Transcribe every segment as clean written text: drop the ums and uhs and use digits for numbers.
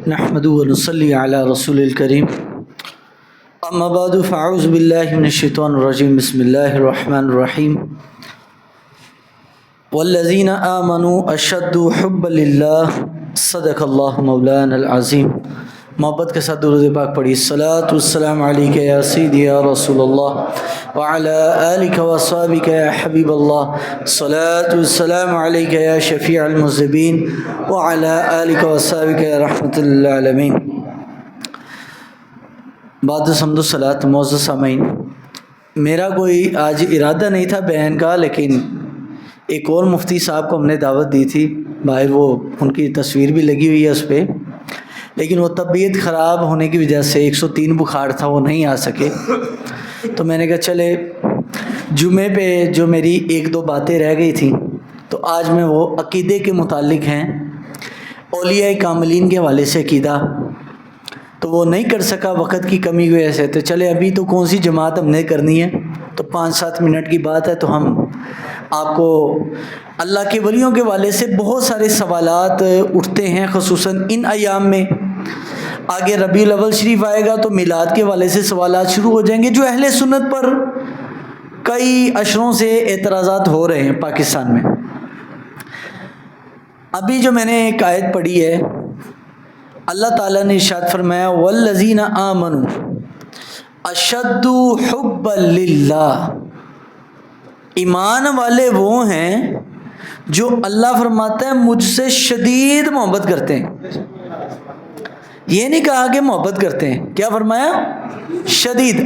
نحمد ونصلی علی رسول الکریم اما بعد فاعوذ باللہ من الشیطان الرجیم بسم اللہ الرحمن الرحیم والذین آمنوا اشد حبا للہ صدق اللہ مولانا العظیم۔ محبت کے ساتھ درود پاک پڑھی۔ الصلاۃ والسلام علیک یا سیدی یا رسول اللہ وعلی آلک وصحبک یا حبیب اللہ، الصلاۃ والسلام علیک یا شفیع المذنبین وعلی آلک وصحبک یا رحمۃ للعالمین۔ بعد حمد و صلاۃ، معزز سامعین، میرا کوئی آج ارادہ نہیں تھا بیان کا، لیکن ایک اور مفتی صاحب کو ہم نے دعوت دی تھی باہر، وہ ان کی تصویر بھی لگی ہوئی ہے اس پہ، لیکن وہ طبیعت خراب ہونے کی وجہ سے 103 بخار تھا، وہ نہیں آ سکے۔ تو میں نے کہا چلے جمعے پہ جو میری ایک دو باتیں رہ گئی تھیں تو آج میں وہ عقیدے کے متعلق ہیں، اولیاء کاملین کے حوالے سے عقیدہ تو وہ نہیں کر سکا وقت کی کمی کی وجہ سے۔ تو چلے ابھی تو کون سی جماعت ہم نے کرنی ہے، تو 5-7 منٹ کی بات ہے، تو ہم آپ کو اللہ کے ولیوں کے حوالے سے بہت سارے سوالات اٹھتے ہیں، خصوصاً ان ایام میں۔ آگے ربیع الاول شریف آئے گا تو میلاد کے حوالے سے سوالات شروع ہو جائیں گے، جو اہل سنت پر کئی اشروں سے اعتراضات ہو رہے ہیں پاکستان میں۔ ابھی جو میں نے ایک آیت پڑھی ہے، اللہ تعالیٰ نے ارشاد فرمایا والذین آمنوا اشد حبا للہ، ایمان والے وہ ہیں جو اللہ فرماتا ہے مجھ سے شدید محبت کرتے ہیں۔ یہ نہیں کہا کہ محبت کرتے ہیں، کیا فرمایا؟ شدید۔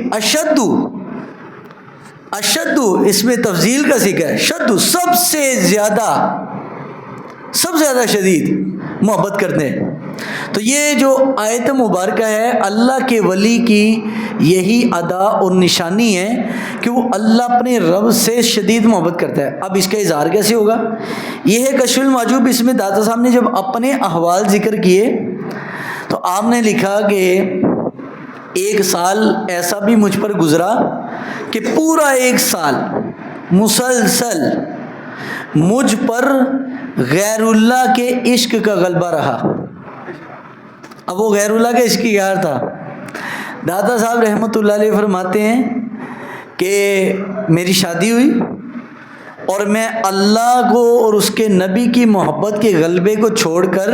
اشد اس میں تفضیل کا ذکر ہے، شد سب سے زیادہ شدید محبت کرتے ہیں۔ تو یہ جو آیت مبارکہ ہے، اللہ کے ولی کی یہی ادا اور نشانی ہے کہ وہ اللہ اپنے رب سے شدید محبت کرتا ہے۔ اب اس کا اظہار کیسے ہوگا؟ یہ ہے کشف المحجوب۔ اس میں داتا صاحب نے جب اپنے احوال ذکر کیے تو آپ نے لکھا کہ ایک سال ایسا بھی مجھ پر گزرا کہ پورا ایک سال مسلسل مجھ پر غیر اللہ کے عشق کا غلبہ رہا۔ اب وہ غیر اللہ کا عشق کیا تھا؟ داتا صاحب رحمۃ اللہ علیہ فرماتے ہیں کہ میری شادی ہوئی اور میں اللہ کو اور اس کے نبی کی محبت کے غلبے کو چھوڑ کر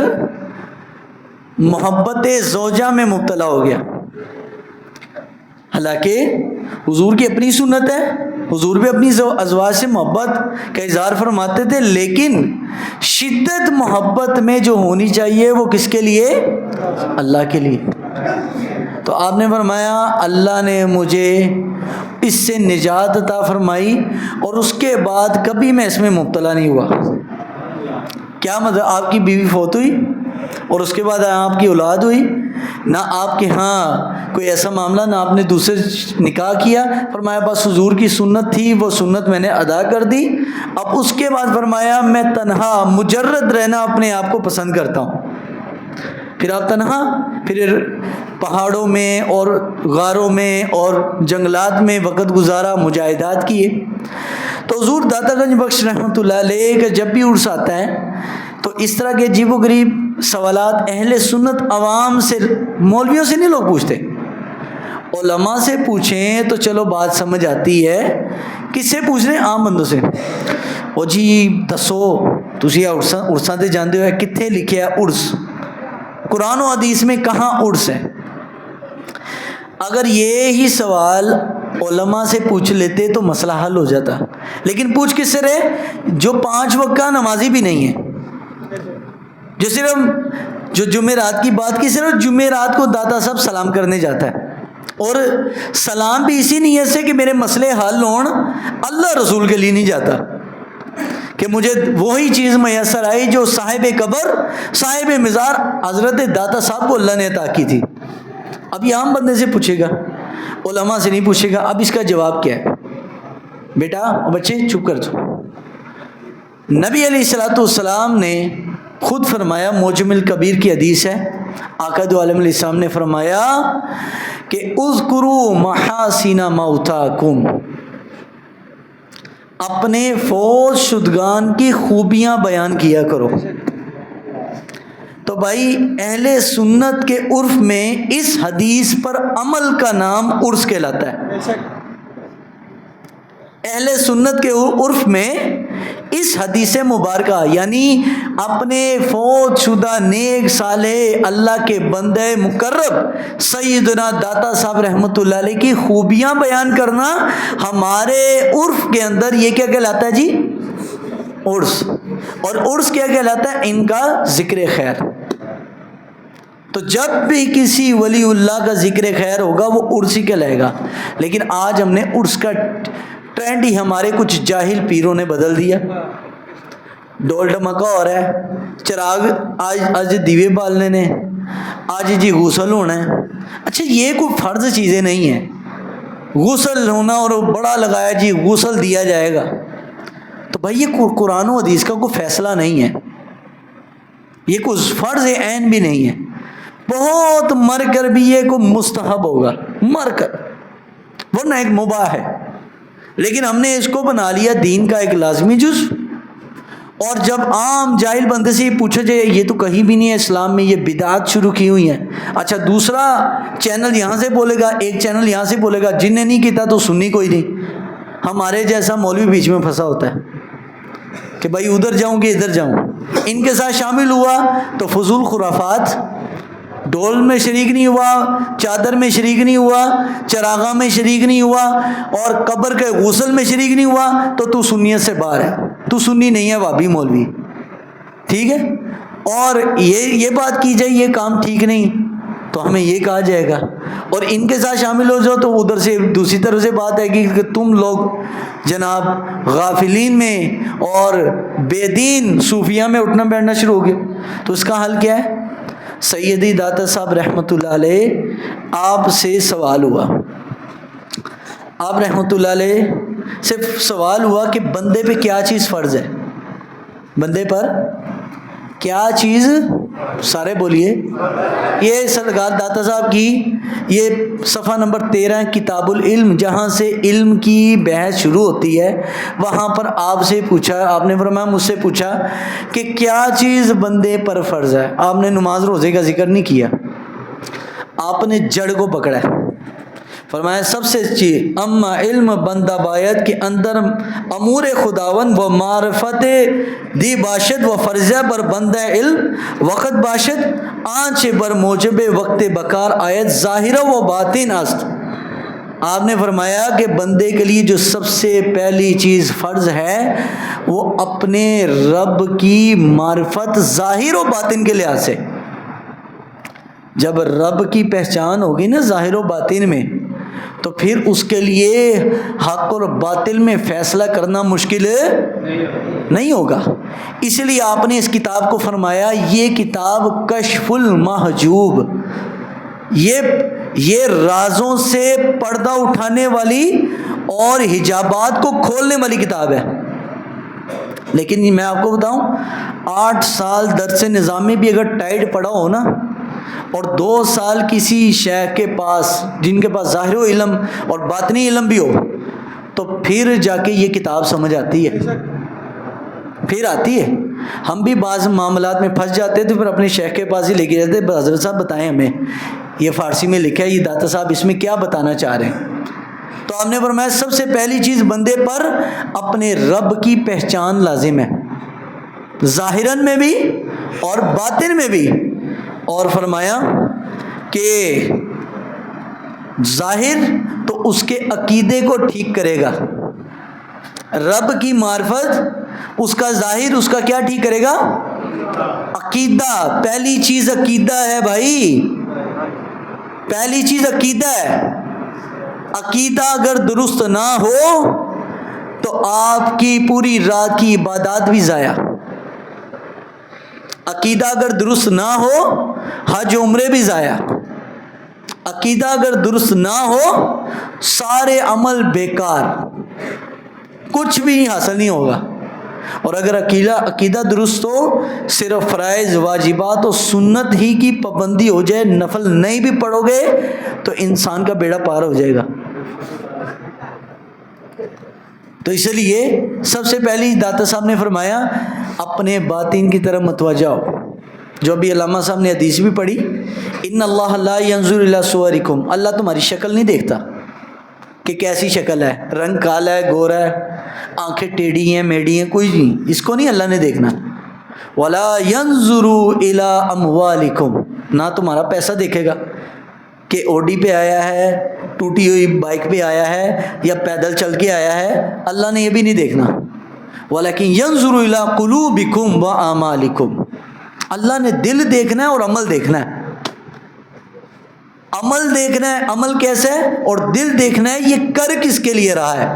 محبت زوجہ میں مبتلا ہو گیا۔ حالانکہ حضور کی اپنی سنت ہے، حضور بھی اپنی ازواج سے محبت کا اظہار فرماتے تھے، لیکن شدت محبت میں جو ہونی چاہیے وہ کس کے لیے؟ اللہ کے لیے۔ تو آپ نے فرمایا اللہ نے مجھے اس سے نجات عطا فرمائی اور اس کے بعد کبھی میں اس میں مبتلا نہیں ہوا۔ کیا مطلب؟ آپ کی بیوی فوت ہوئی اور اس کے بعد آپ کی اولاد ہوئی، نہ آپ کے ہاں کوئی ایسا معاملہ، نہ آپ نے دوسرے نکاح کیا، فرمایا بس حضور کی سنت تھی، وہ سنت میں نے ادا کر دی۔ اب اس کے بعد فرمایا میں تنہا مجرد رہنا اپنے آپ کو پسند کرتا ہوں۔ پھر آپ تنہا، پھر پہاڑوں میں اور غاروں میں اور جنگلات میں وقت گزارا، مجاہدات کیے۔ تو حضور داتا گنج بخش رحمۃ اللہ علیہ کا جب بھی عرس آتا ہے تو اس طرح کے عجیب و غریب سوالات اہل سنت عوام سے، مولویوں سے نہیں لوگ پوچھتے، علماء سے پوچھیں تو چلو بات سمجھ آتی ہے۔ کس سے پوچھ رہے ہیں؟ عام بندوں سے۔ او جی دسو تسی عرساں تے جاندے ہو، کتنے لکھے ہے عرس؟ قرآن و حدیث میں کہاں عرس ہے؟ اگر یہی سوال علماء سے پوچھ لیتے تو مسئلہ حل ہو جاتا، لیکن پوچھ کس سے رہے؟ جو 5 وقت کا نمازی بھی نہیں ہے، جو صرف جو جمعرات کی بات کی، صرف جمعرات کو داتا صاحب سلام کرنے جاتا ہے، اور سلام بھی اسی نیت سے کہ میرے مسئلے حل ہون، اللہ رسول کے لیے نہیں جاتا کہ مجھے وہی چیز میسر آئی جو صاحب قبر صاحب مزار حضرت داتا صاحب کو اللہ نے عطا کی تھی۔ اب یہ عام بندے سے پوچھے گا، علماء سے نہیں پوچھے گا۔ اب اس کا جواب کیا ہے؟ بیٹا بچے چپ کر دو۔ نبی علیہ الصلوۃ والسلام نے خود فرمایا، معجم الکبیر کی حدیث ہے، آقا دو عالم علیہ السلام نے فرمایا کہ اذکروا محاسن موتاکم، اپنے فوت شدگان کی خوبیاں بیان کیا کرو۔ تو بھائی اہل سنت کے عرف میں اس حدیث پر عمل کا نام عرس کہلاتا ہے. اہل سنت کے عرف میں اس حدیث مبارکہ یعنی اپنے فوت شدہ نیک صالح اللہ کے بندے مقرب سیدنا داتا صاحب رحمۃ اللہ علیہ کی خوبیاں بیان کرنا ہمارے عرف کے اندر یہ کیا کہلاتا ہے جی؟ عرس. اور عرس کیا کہلاتا ہے؟ ان کا ذکر خیر. تو جب بھی کسی ولی اللہ کا ذکر خیر ہوگا وہ عرس ہی کہلائے گا. لیکن آج ہم نے عرس کا ٹرینڈ ہی ہمارے کچھ جاہل پیروں نے بدل دیا. ڈول ڈمکا ہو رہا ہے, چراغ آج دیوے بالنے نے, آج جی غسل ہونا ہے. اچھا یہ کوئی فرض چیزیں نہیں ہیں, غسل ہونا اور بڑا لگایا جی غسل دیا جائے گا. تو بھائی یہ قرآن و حدیث کا کوئی فیصلہ نہیں ہے, یہ کوئی فرض عین بھی نہیں ہے. بہت مر کر بھی یہ کوئی مستحب ہوگا, مر کر, ورنہ ایک مباح ہے. لیکن ہم نے اس کو بنا لیا دین کا ایک لازمی جز. اور جب عام جاہل بندے سے یہ پوچھا جائے یہ تو کہیں بھی نہیں ہے اسلام میں, یہ بدعات شروع کی ہوئی ہیں. اچھا دوسرا چینل یہاں سے بولے گا, ایک چینل یہاں سے بولے گا, جن نے نہیں کیتا تو سنی کوئی نہیں. ہمارے جیسا مولوی بیچ میں پھنسا ہوتا ہے کہ بھائی ادھر جاؤں کہ ادھر جاؤں. ان کے ساتھ شامل ہوا تو فضول خرافات, ڈول میں شریک نہیں ہوا, چادر میں شریک نہیں ہوا, چراغاں میں شریک نہیں ہوا, اور قبر کے غسل میں شریک نہیں ہوا, تو سنیت سے باہر ہے, تو سنی نہیں ہے, وہابی مولوی. ٹھیک ہے. اور یہ بات کی جائے یہ کام ٹھیک نہیں تو ہمیں یہ کہا جائے گا. اور ان کے ساتھ شامل ہو جاؤ تو ادھر سے دوسری طرف سے بات ہے کہ تم لوگ جناب غافلین میں اور بے دین صوفیہ میں اٹھنا بیٹھنا شروع ہو گئے. تو اس کا حل کیا ہے؟ سیدی داتا صاحب رحمۃ اللہ علیہ آپ سے سوال ہوا, آپ رحمۃ اللہ علیہ سے سوال ہوا کہ بندے پہ کیا چیز فرض ہے, بندے پر کیا چیز, سارے بولیے. یہ سرکار داتا صاحب کی یہ صفحہ نمبر 13 کتاب العلم, جہاں سے علم کی بحث شروع ہوتی ہے, وہاں پر آپ سے پوچھا, آپ نے فرمایا مجھ سے پوچھا کہ کیا چیز بندے پر فرض ہے. آپ نے نماز روزے کا ذکر نہیں کیا, آپ نے جڑ کو پکڑا ہے. فرمایا سب سے اچھی اما علم بندہ باید کے اندر امور خداون و معرفت دی باشد و فرضہ بر بندہ علم وقت باشد آنچ بر موجب وقت بکار آیت ظاہرہ و باطن است. آپ نے فرمایا کہ بندے کے لیے جو سب سے پہلی چیز فرض ہے وہ اپنے رب کی معرفت ظاہر و باطن کے لحاظ سے. جب رب کی پہچان ہوگی نا ظاہر و باطن میں, تو پھر اس کے لیے حق اور باطل میں فیصلہ کرنا مشکل نہیں ہوگا. اس لیے آپ نے اس کتاب کو فرمایا یہ کتاب کشف المحجوب, یہ رازوں سے پردہ اٹھانے والی اور حجابات کو کھولنے والی کتاب ہے. لیکن میں آپ کو بتاؤں 8 سال درس نظامی بھی اگر ٹائٹ پڑا ہو نا, اور 2 سال کسی شیخ کے پاس جن کے پاس ظاہر علم اور باطنی علم بھی ہو, تو پھر جا کے یہ کتاب سمجھ آتی ہے, پھر آتی ہے. ہم بھی بعض معاملات میں پھنس جاتے تو پھر اپنے شیخ کے پاس ہی لے کے جاتے, حضرت صاحب بتائیں ہمیں یہ فارسی میں لکھا ہے, یہ داتا صاحب اس میں کیا بتانا چاہ رہے ہیں. تو آپ نے فرمایا سب سے پہلی چیز بندے پر اپنے رب کی پہچان لازم ہے, ظاہراً میں بھی اور باطن میں بھی. اور فرمایا کہ ظاہر تو اس کے عقیدے کو ٹھیک کرے گا, رب کی معرفت اس کا ظاہر اس کا کیا ٹھیک کرے گا؟ عقیدہ. پہلی چیز عقیدہ ہے بھائی, پہلی چیز عقیدہ ہے. عقیدہ اگر درست نہ ہو تو آپ کی پوری رات کی عبادات بھی ضائع. عقیدہ اگر درست نہ ہو حج عمرے بھی ضائع. عقیدہ اگر درست نہ ہو سارے عمل بیکار, کچھ بھی حاصل نہیں ہوگا. اور اگر عقیدہ درست ہو, صرف فرائض واجبات و سنت ہی کی پابندی ہو جائے, نفل نہیں بھی پڑھو گے تو انسان کا بیڑا پار ہو جائے گا. تو اس لیے سب سے پہلی داتا صاحب نے فرمایا اپنے باطن کی طرف متوجہ ہو. جو ابھی علامہ صاحب نے حدیث بھی پڑھی، ان اللہ لا ينظر الی صورکم، اللہ تمہاری شکل نہیں دیکھتا کہ کیسی شکل ہے، رنگ کالا ہے، گورا ہے، آنکھیں ٹیڑھی ہیں، میڑھی ہیں، کوئی نہیں، اس کو نہیں اللہ نے دیکھنا. ولا ينظر الی اموالکم، نہ تمہارا پیسہ دیکھے گا کہ اوڈی پہ آیا ہے، ٹوٹی ہوئی بائک پہ آیا ہے، یا پیدل چل کے آیا ہے، اللہ نے یہ بھی نہیں دیکھنا. ولیکن ینظر الی قلوبکم و اعمالکم، اللہ نے دل دیکھنا ہے اور عمل دیکھنا ہے. عمل دیکھنا ہے، عمل کیسا ہے، اور دل دیکھنا ہے یہ کر کس کے لیے رہا ہے.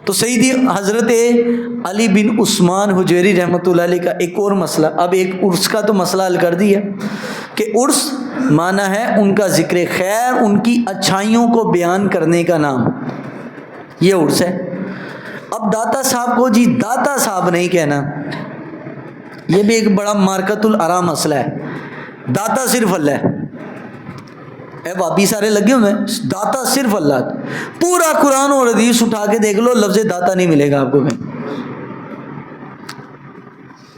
تو سیدی حضرت علی بن عثمان حجویری رحمۃ اللہ علیہ کا ایک اور مسئلہ، اب ایک عرس کا تو مسئلہ حل کر دیا کہ عرس معنی ہے ان کا ذکر خیر، ان کی اچھائیوں کو بیان کرنے کا نام، یہ عرس ہے. اب داتا صاحب کو جی داتا صاحب نہیں کہنا، یہ بھی ایک بڑا مارکت الارا مسئلہ ہے. داتا صرف اللہ ہے، اے بابی سارے لگے ہوئے ہیں، داتا صرف اللہ. پورا قرآن اور حدیث اٹھا کے دیکھ لو، لفظ داتا نہیں ملے گا آپ کو کہیں.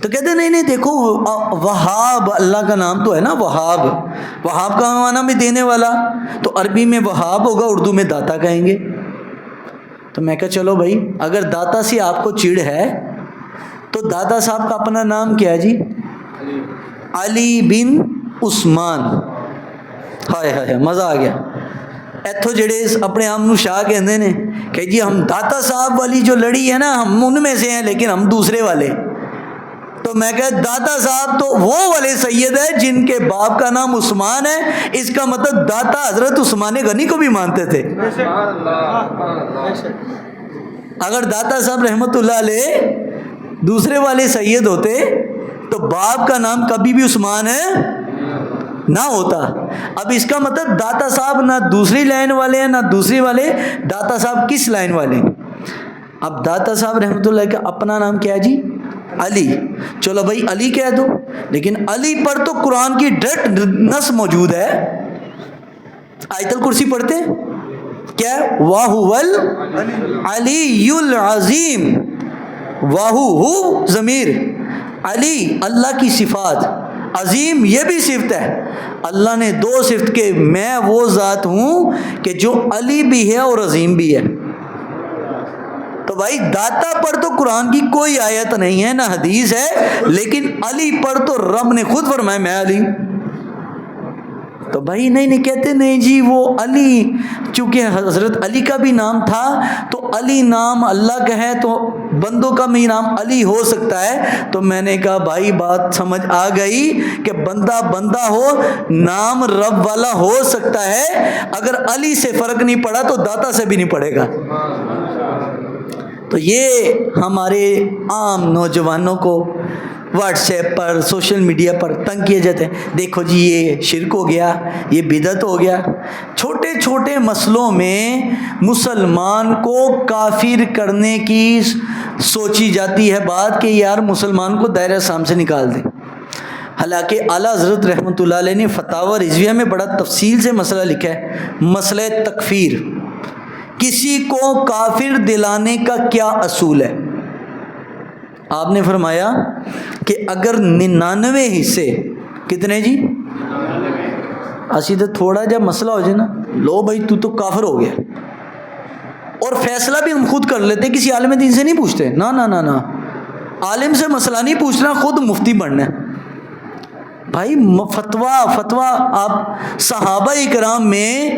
تو کہتے نہیں دیکھو وہاب اللہ کا نام تو ہے نا، وہاب، وہاب کا معنی بھی دینے والا، تو عربی میں وہاب ہوگا، اردو میں داتا کہیں گے. تو میں کہا چلو بھائی اگر داتا سے آپ کو چڑ ہے تو داتا صاحب کا اپنا نام کیا ہے جی؟ علی بن عثمان. ہائے ہائے مزہ آ گیا. ایتھو جڑے اپنے آپ نو شاہ کہندے نے کہ جی ہم داتا صاحب والی جو لڑی ہے نا ہم ان میں سے ہیں، لیکن ہم دوسرے والے. تو میں کہا داتا صاحب تو وہ والے سید ہے جن کے باپ کا نام عثمان ہے، اس کا مطلب داتا حضرت عثمان غنی کو بھی مانتے تھے. اگر داتا صاحب رحمت اللہ علیہ دوسرے والے سید ہوتے تو باپ کا نام کبھی بھی عثمان ہے نہ ہوتا. اب اس کا مطلب داتا صاحب نہ دوسری لائن والے ہیں نہ دوسری والے، داتا صاحب کس لائن والے ہیں؟ اب داتا صاحب رحمۃ اللہ کا اپنا نام کیا جی؟ علی. چلو بھائی علی کہہ دو، لیکن علی پر تو قرآن کی ڈائریکٹ نص موجود ہے. آیت الکرسی پڑھتے کیا؟ واہو العلی العظیم، واہو ہو ضمیر، علی اللہ کی صفات، عظیم یہ بھی صفت ہے. اللہ نے دو صفت کے میں وہ ذات ہوں کہ جو علی بھی ہے اور عظیم بھی ہے. تو بھائی داتا پر تو قرآن کی کوئی آیت نہیں ہے نہ حدیث ہے، لیکن علی پر تو رب نے خود فرمایا میں علی. تو بھائی نہیں کہتے نہیں جی وہ علی، چونکہ حضرت علی کا بھی نام تھا تو علی نام اللہ کا ہے تو بندوں کا بھی نام علی ہو سکتا ہے. تو میں نے کہا بھائی بات سمجھ آ گئی کہ بندہ ہو، نام رب والا ہو سکتا ہے. اگر علی سے فرق نہیں پڑا تو داتا سے بھی نہیں پڑے گا. تو یہ ہمارے عام نوجوانوں کو واٹس ایپ پر سوشل میڈیا پر تنگ کیے جاتے ہیں، دیکھو جی یہ شرک ہو گیا، یہ بدعت ہو گیا. چھوٹے چھوٹے مسئلوں میں مسلمان کو کافر کرنے کی سوچی جاتی ہے بات کہ یار مسلمان کو دائرہ اسلام سے نکال دیں. حالانکہ اعلیٰ حضرت رحمۃ اللہ علیہ نے فتاوی رضویہ میں بڑا تفصیل سے مسئلہ لکھا ہے، مسئلہ تکفیر، کسی کو کافر دلانے کا کیا اصول ہے. آپ نے فرمایا کہ اگر 99 حصے کتنے جی؟ اسی تو تھوڑا جب مسئلہ ہو جائے نا لو بھائی تو کافر ہو گیا، اور فیصلہ بھی ہم خود کر لیتے، کسی عالم دین سے نہیں پوچھتے. نہ عالم سے مسئلہ نہیں پوچھنا، خود مفتی بننا ہے. بھائی فتویٰ آپ صحابہ اکرام میں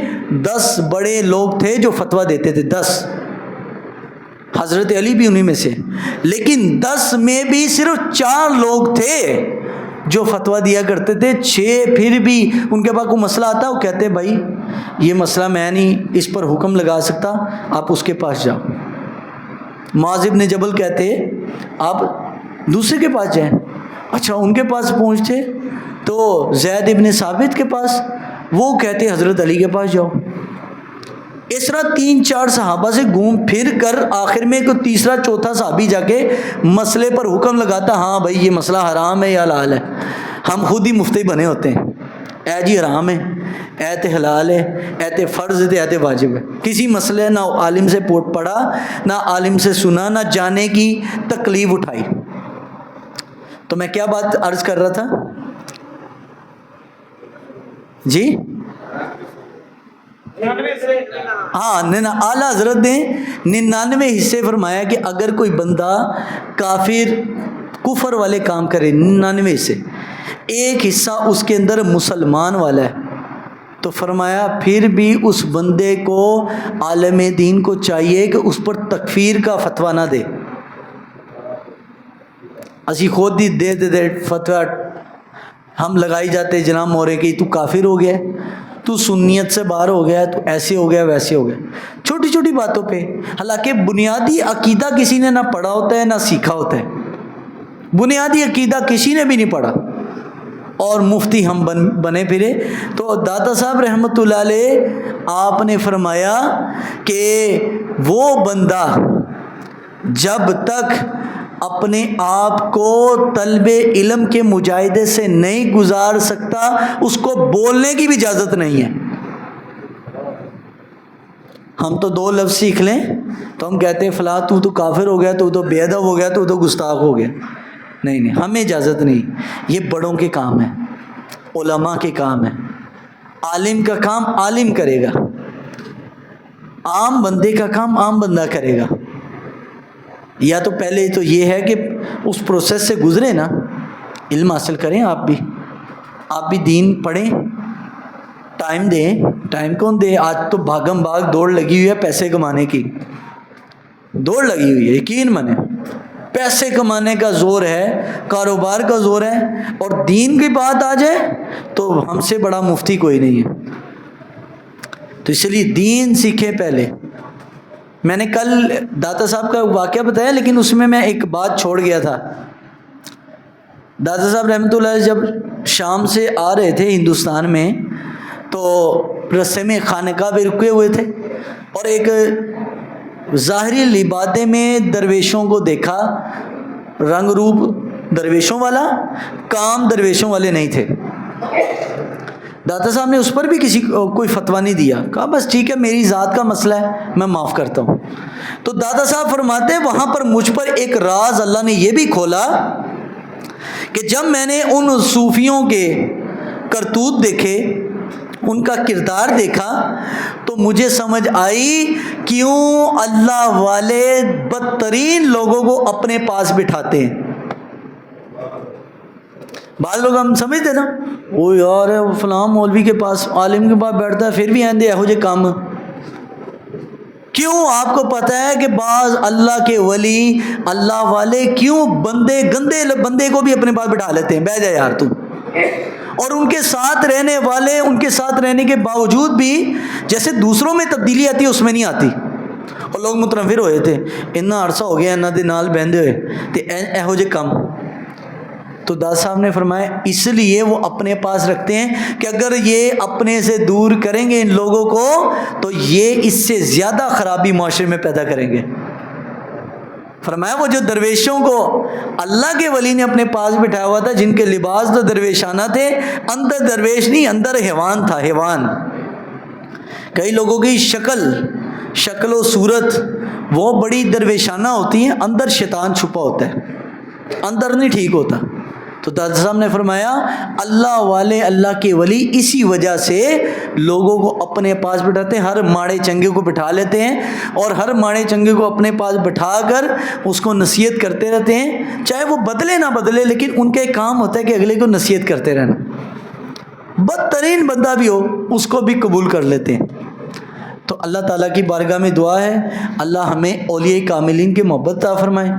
10 بڑے لوگ تھے جو فتویٰ دیتے تھے، 10، حضرت علی بھی انہی میں سے، لیکن 10 میں بھی صرف 4 لوگ تھے جو فتویٰ دیا کرتے تھے. 6 پھر بھی ان کے پاس کوئی مسئلہ آتا وہ کہتے بھائی یہ مسئلہ میں نہیں اس پر حکم لگا سکتا، آپ اس کے پاس جاؤ. معاذ بن جبل کہتے آپ دوسرے کے پاس جائیں. اچھا ان کے پاس پہنچتے تو زید ابن ثابت کے پاس، وہ کہتے حضرت علی کے پاس جاؤ. اس طرح 3-4 صحابہ سے گھوم پھر کر آخر میں کوئی تیسرا چوتھا صحابی جا کے مسئلے پر حکم لگاتا، ہاں بھائی یہ مسئلہ حرام ہے یا حلال ہے. ہم خود ہی مفتی بنے ہوتے ہیں، اے جی حرام ہے، اے تے حلال ہے، اے تے فرض ہے، اے تے واجب ہے. کسی مسئلے نہ عالم سے پڑھا، نہ عالم سے سنا، نہ جانے کی تکلیف اٹھائی. تو میں کیا بات عرض کر رہا تھا جی؟ ہاں، اعلیٰ حضرت نے 99 حصے فرمایا کہ اگر کوئی بندہ کافر کفر والے کام کرے 99 حصے، ایک حصہ اس کے اندر مسلمان والا ہے، تو فرمایا پھر بھی اس بندے کو عالم دین کو چاہیے کہ اس پر تکفیر کا فتویٰ نہ دے۔ اسی خود ہی دے فتویٰ ہم لگائی جاتے جناب مورے کی، تو کافر ہو گیا، تو سنیت سے باہر ہو گیا، تو ایسے ہو گیا ویسے ہو گیا، چھوٹی چھوٹی باتوں پہ، حالانکہ بنیادی عقیدہ کسی نے نہ پڑھا ہوتا ہے نہ سیکھا ہوتا ہے، بنیادی عقیدہ کسی نے بھی نہیں پڑھا، اور مفتی ہم بنے پھرے۔ تو داتا صاحب رحمۃ اللہ علیہ آپ نے فرمایا کہ وہ بندہ جب تک اپنے آپ کو طلب علم کے مجاہدے سے نہیں گزار سکتا، اس کو بولنے کی بھی اجازت نہیں ہے۔ ہم تو 2 لفظ سیکھ لیں تو ہم کہتے ہیں فلاں تو کافر ہو گیا، تو بے ادب ہو گیا، تو گستاخ ہو گیا۔ نہیں، ہمیں اجازت نہیں، یہ بڑوں کے کام ہے، علماء کے کام ہے، عالم کا کام عالم کرے گا، عام بندے کا کام عام بندہ کرے گا۔ یا تو پہلے تو یہ ہے کہ اس پروسیس سے گزرے نا، علم حاصل کریں، آپ بھی دین پڑھیں، ٹائم دیں۔ ٹائم کون دے؟ آج تو بھاگم بھاگ دوڑ لگی ہوئی ہے، پیسے کمانے کی دوڑ لگی ہوئی ہے، یقین مانے، پیسے کمانے کا زور ہے، کاروبار کا زور ہے، اور دین کی بات آ جائے تو ہم سے بڑا مفتی کوئی نہیں ہے۔ تو اس لیے دین سیکھیں پہلے۔ میں نے کل داتا صاحب کا واقعہ بتایا، لیکن اس میں ایک بات چھوڑ گیا تھا۔ داتا صاحب رحمۃ اللہ جب شام سے آ رہے تھے ہندوستان میں، تو رستے میں خانقاہ پہ رکے ہوئے تھے، اور ایک ظاہری لبادے میں درویشوں کو دیکھا، رنگ روپ درویشوں والا، کام درویشوں والے نہیں تھے۔ داتا صاحب نے اس پر بھی کوئی فتویٰ نہیں دیا، کہا بس ٹھیک ہے، میری ذات کا مسئلہ ہے، میں معاف کرتا ہوں۔ تو داتا صاحب فرماتے ہیں وہاں پر مجھ پر ایک راز اللہ نے یہ بھی کھولا کہ جب میں نے ان صوفیوں کے کرتوت دیکھے، ان کا کردار دیکھا، تو مجھے سمجھ آئی کیوں اللہ والے بدترین لوگوں کو اپنے پاس بٹھاتے ہیں۔ بعض لوگ ہم سمجھتے نا، وہ یار فلاں مولوی کے پاس، عالم کے پاس بیٹھتا ہے، پھر بھی آئندے یہو جے کام کیوں؟ آپ کو پتہ ہے کہ بعض اللہ کے ولی، اللہ والے کیوں گندے بندے کو بھی اپنے پاس بٹھا لیتے ہیں، بیٹھ جا یار تو، اور ان کے ساتھ رہنے والے، ان کے ساتھ رہنے کے باوجود بھی جیسے دوسروں میں تبدیلی آتی ہے اس میں نہیں آتی، اور لوگ متنفر ہوئے تھے، اتنا عرصہ ہو گیا انہاں دے نال بہندے ہوئے تے ایہو جے کام۔ تو داس صاحب نے فرمایا اس لیے وہ اپنے پاس رکھتے ہیں کہ اگر یہ اپنے سے دور کریں گے ان لوگوں کو تو یہ اس سے زیادہ خرابی معاشرے میں پیدا کریں گے۔ فرمایا وہ جو درویشوں کو اللہ کے ولی نے اپنے پاس بٹھایا ہوا تھا، جن کے لباس تو درویشانہ تھے، اندر درویش نہیں، اندر حیوان تھا، حیوان۔ کئی لوگوں کی شکل و صورت وہ بڑی درویشانہ ہوتی ہیں، اندر شیطان چھپا ہوتا ہے، اندر نہیں ٹھیک ہوتا۔ تو دادا صاحب نے فرمایا اللہ والے، اللہ کے ولی اسی وجہ سے لوگوں کو اپنے پاس بٹھاتے ہیں، ہر ماڑے چنگے کو بٹھا لیتے ہیں، اور ہر ماڑے چنگے کو اپنے پاس بٹھا کر اس کو نصیحت کرتے رہتے ہیں، چاہے وہ بدلے نہ بدلے، لیکن ان کا ایک کام ہوتا ہے کہ اگلے کو نصیحت کرتے رہنا، بدترین بندہ بھی ہو اس کو بھی قبول کر لیتے ہیں۔ تو اللہ تعالیٰ کی بارگاہ میں دعا ہے اللہ ہمیں اولیاء کاملین کی محبت عطا فرمائے۔